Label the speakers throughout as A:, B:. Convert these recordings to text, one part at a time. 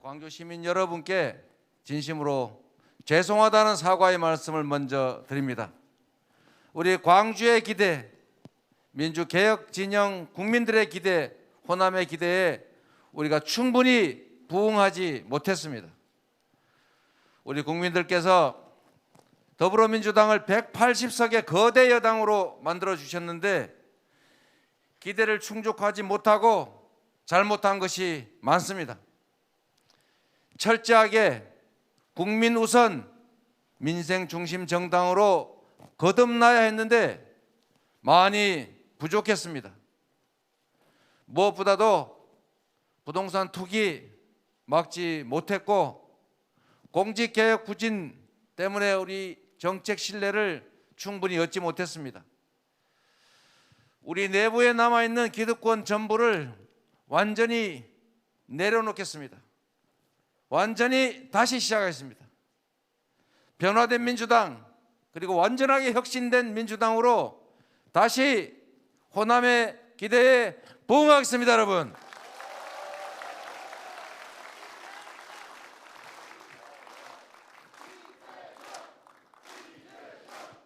A: 광주 시민 여러분께 진심으로 죄송하다는 사과의 말씀을 먼저 드립니다. 우리 광주의 기대, 민주개혁 진영 국민들의 기대, 호남의 기대에 우리가 충분히 부응하지 못했습니다. 우리 국민들께서 더불어민주당을 180석의 거대 여당으로 만들어 주셨는데 기대를 충족하지 못하고 잘못한 것이 많습니다. 철저하게 국민 우선 민생 중심 정당으로 거듭나야 했는데 많이 부족했습니다. 무엇보다도 부동산 투기 막지 못했고 공직개혁 부진 때문에 우리 정책 신뢰를 충분히 얻지 못했습니다. 우리 내부에 남아있는 기득권 전부를 완전히 내려놓겠습니다. 완전히 다시 시작하겠습니다. 변화된 민주당, 그리고 완전하게 혁신된 민주당으로 다시 호남의 기대에 부응하겠습니다. 여러분,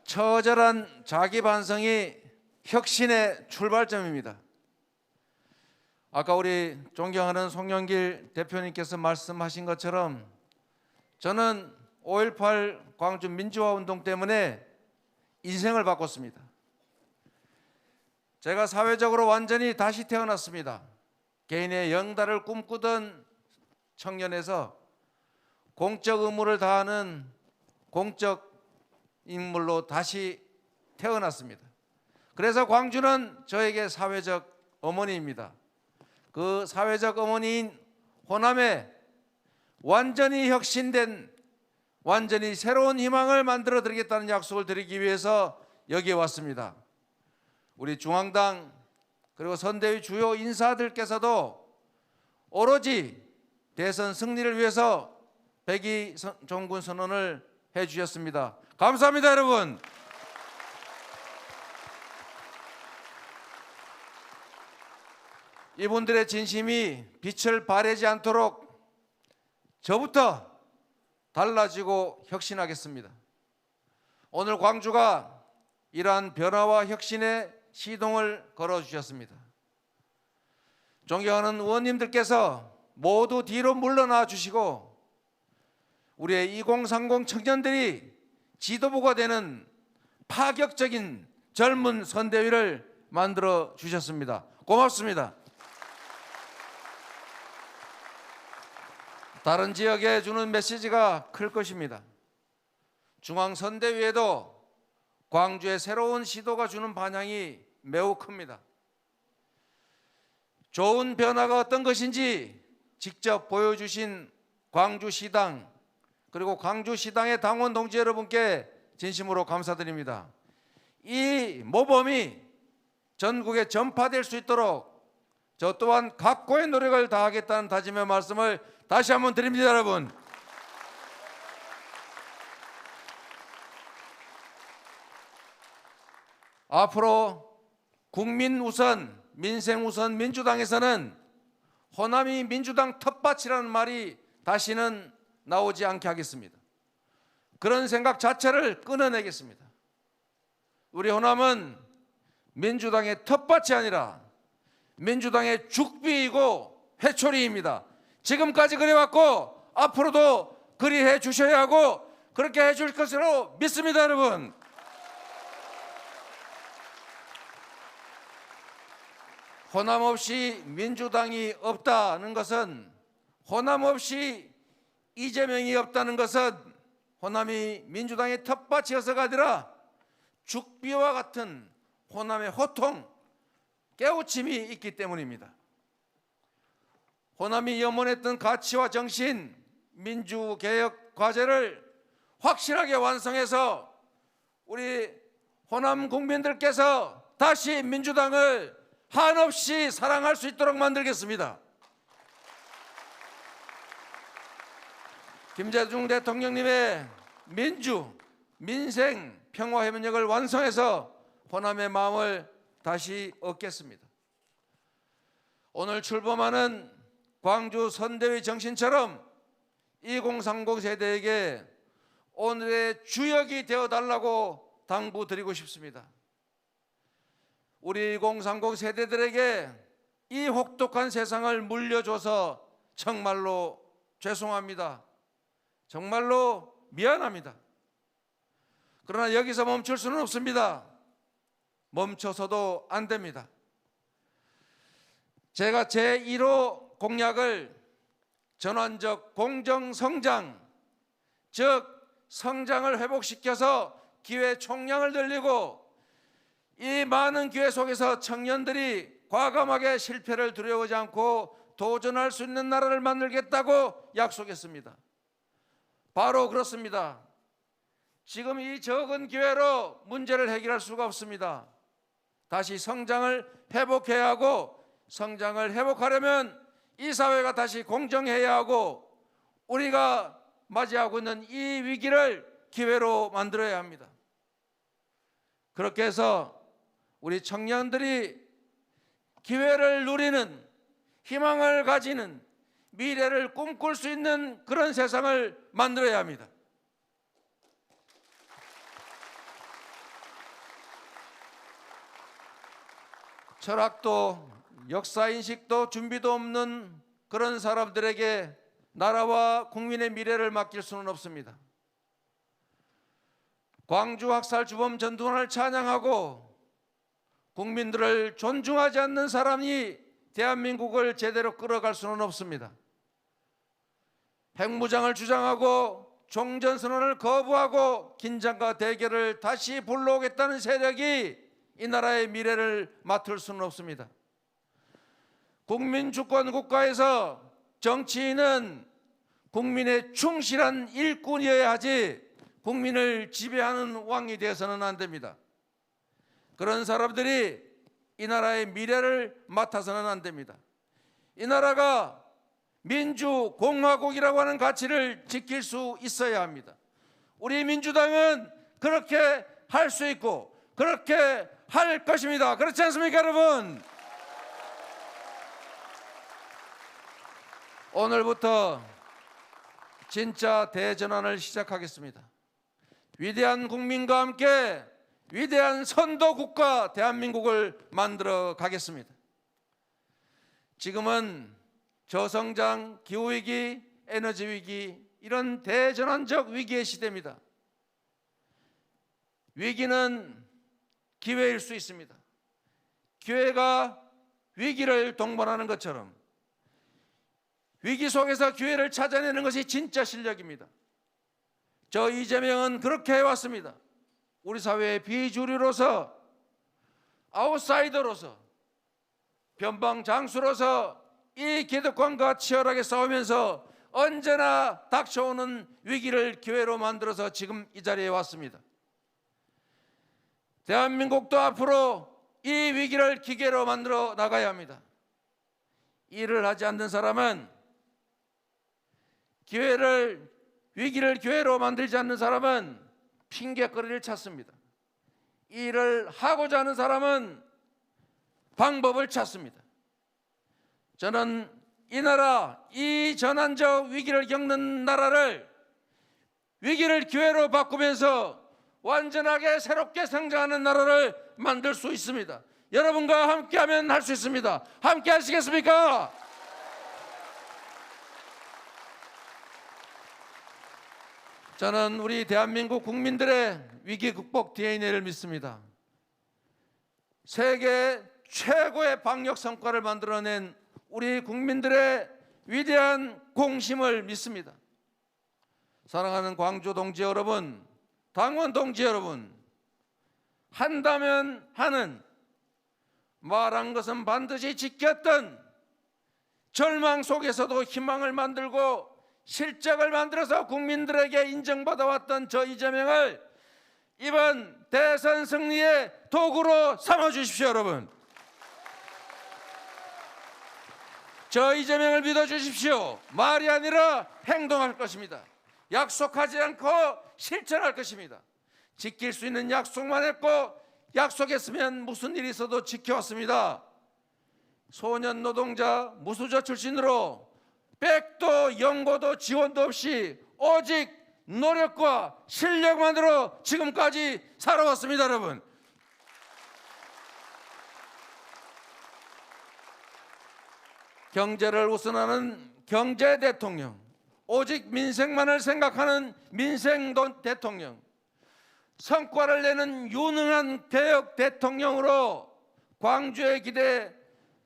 A: 처절한 자기 반성이 혁신의 출발점입니다. 아까 우리 존경하는 송영길 대표님께서 말씀하신 것처럼 저는 5.18 광주 민주화운동 때문에 인생을 바꿨습니다. 제가 사회적으로 완전히 다시 태어났습니다. 개인의 영달을 꿈꾸던 청년에서 공적 의무를 다하는 공적 인물로 다시 태어났습니다. 그래서 광주는 저에게 사회적 어머니입니다. 그 사회적 어머니인 호남에 완전히 혁신된, 완전히 새로운 희망을 만들어 드리겠다는 약속을 드리기 위해서 여기에 왔습니다. 우리 중앙당 그리고 선대위 주요 인사들께서도 오로지 대선 승리를 위해서 백의종군 선언을 해 주셨습니다. 감사합니다, 여러분. 이분들의 진심이 빛을 발하지 않도록 저부터 달라지고 혁신하겠습니다. 오늘 광주가 이러한 변화와 혁신의 시동을 걸어주셨습니다. 존경하는 의원님들께서 모두 뒤로 물러나 주시고 우리의 2030 청년들이 지도부가 되는 파격적인 젊은 선대위를 만들어 주셨습니다. 고맙습니다. 다른 지역에 주는 메시지가 클 것입니다. 중앙선대위에도 광주의 새로운 시도가 주는 반향이 매우 큽니다. 좋은 변화가 어떤 것인지 직접 보여주신 광주시당 그리고 광주시당의 당원 동지 여러분께 진심으로 감사드립니다. 이 모범이 전국에 전파될 수 있도록 저 또한 각고의 노력을 다하겠다는 다짐의 말씀을 다시 한번 드립니다. 여러분, 앞으로 국민 우선, 민생 우선 민주당에서는 호남이 민주당 텃밭이라는 말이 다시는 나오지 않게 하겠습니다. 그런 생각 자체를 끊어내겠습니다. 우리 호남은 민주당의 텃밭이 아니라 민주당의 죽비이고 회초리입니다. 지금까지 그래왔고 앞으로도 그리해 주셔야 하고 그렇게 해줄 것으로 믿습니다. 여러분, 호남 없이 민주당이 없다는 것은, 호남 없이 이재명이 없다는 것은 호남이 민주당의 텃밭이어서가 아니라 죽비와 같은 호남의 호통, 깨우침이 있기 때문입니다. 호남이 염원했던 가치와 정신, 민주개혁 과제를 확실하게 완성해서 우리 호남 국민들께서 다시 민주당을 한없이 사랑할 수 있도록 만들겠습니다. 김대중 대통령님의 민주, 민생, 평화협력을 완성해서 호남의 마음을 다시 얻겠습니다. 오늘 출범하는 광주 선대위 정신처럼 2030 세대에게 오늘의 주역이 되어달라고 당부드리고 싶습니다. 우리 2030 세대들에게 이 혹독한 세상을 물려줘서 정말로 죄송합니다. 정말로 미안합니다. 그러나 여기서 멈출 수는 없습니다. 멈춰서도 안 됩니다. 제가 제1호 공약을 전환적 공정성장, 즉 성장을 회복시켜서 기회 총량을 늘리고 이 많은 기회 속에서 청년들이 과감하게 실패를 두려워하지 않고 도전할 수 있는 나라를 만들겠다고 약속했습니다. 바로 그렇습니다. 지금 이 적은 기회로 문제를 해결할 수가 없습니다. 다시 성장을 회복해야 하고, 성장을 회복하려면 이 사회가 다시 공정해야 하고, 우리가 맞이하고 있는 이 위기를 기회로 만들어야 합니다. 그렇게 해서 우리 청년들이 기회를 누리는, 희망을 가지는, 미래를 꿈꿀 수 있는 그런 세상을 만들어야 합니다. 철학도 역사인식도 준비도 없는 그런 사람들에게 나라와 국민의 미래를 맡길 수는 없습니다. 광주 학살 주범 전두환을 찬양하고 국민들을 존중하지 않는 사람이 대한민국을 제대로 끌어갈 수는 없습니다. 핵무장을 주장하고 종전선언을 거부하고 긴장과 대결을 다시 불러오겠다는 세력이 이 나라의 미래를 맡을 수는 없습니다. 국민주권 국가에서 정치인은 국민의 충실한 일꾼이어야 하지 국민을 지배하는 왕이 되어서는 안 됩니다. 그런 사람들이 이 나라의 미래를 맡아서는 안 됩니다. 이 나라가 민주공화국이라고 하는 가치를 지킬 수 있어야 합니다. 우리 민주당은 그렇게 할 수 있고 그렇게 할 것입니다. 그렇지 않습니까, 여러분? 오늘부터 진짜 대전환을 시작하겠습니다. 위대한 국민과 함께 위대한 선도국가 대한민국을 만들어 가겠습니다. 지금은 저성장, 기후위기, 에너지위기, 이런 대전환적 위기의 시대입니다. 위기는 기회일 수 있습니다. 기회가 위기를 동반하는 것처럼 위기 속에서 기회를 찾아내는 것이 진짜 실력입니다. 저 이재명은 그렇게 해왔습니다. 우리 사회의 비주류로서, 아웃사이더로서, 변방장수로서 이 기득권과 치열하게 싸우면서 언제나 닥쳐오는 위기를 기회로 만들어서 지금 이 자리에 왔습니다. 대한민국도 앞으로 이 위기를 기회로 만들어 나가야 합니다. 일을 하지 않는 사람은, 위기를 기회로 만들지 않는 사람은 핑계거리를 찾습니다. 일을 하고자 하는 사람은 방법을 찾습니다. 저는 이 나라, 이 전환적 위기를 겪는 나라를 위기를 기회로 바꾸면서 완전하게 새롭게 성장하는 나라를 만들 수 있습니다. 여러분과 함께하면 할 수 있습니다. 함께 하시겠습니까? 저는 우리 대한민국 국민들의 위기 극복 DNA를 믿습니다. 세계 최고의 방역 성과를 만들어낸 우리 국민들의 위대한 공심을 믿습니다. 사랑하는 광주 동지 여러분, 당원 동지 여러분, 한다면 하는, 말한 것은 반드시 지켰던, 절망 속에서도 희망을 만들고 실적을 만들어서 국민들에게 인정받아왔던 저 이재명을 이번 대선 승리의 도구로 삼아주십시오. 여러분, 저 이재명을 믿어주십시오. 말이 아니라 행동할 것입니다. 약속하지 않고 실천할 것입니다. 지킬 수 있는 약속만 했고, 약속했으면 무슨 일이 있어도 지켜왔습니다. 소년 노동자 무수저 출신으로 백도 연고도 지원도 없이 오직 노력과 실력만으로 지금까지 살아왔습니다. 여러분, 경제를 우선하는 경제 대통령, 오직 민생만을 생각하는 민생 대통령, 성과를 내는 유능한 개혁 대통령으로 광주의 기대,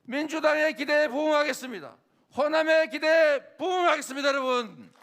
A: 민주당의 기대에 부응하겠습니다. 호남의 기대에 부응하겠습니다. 여러분,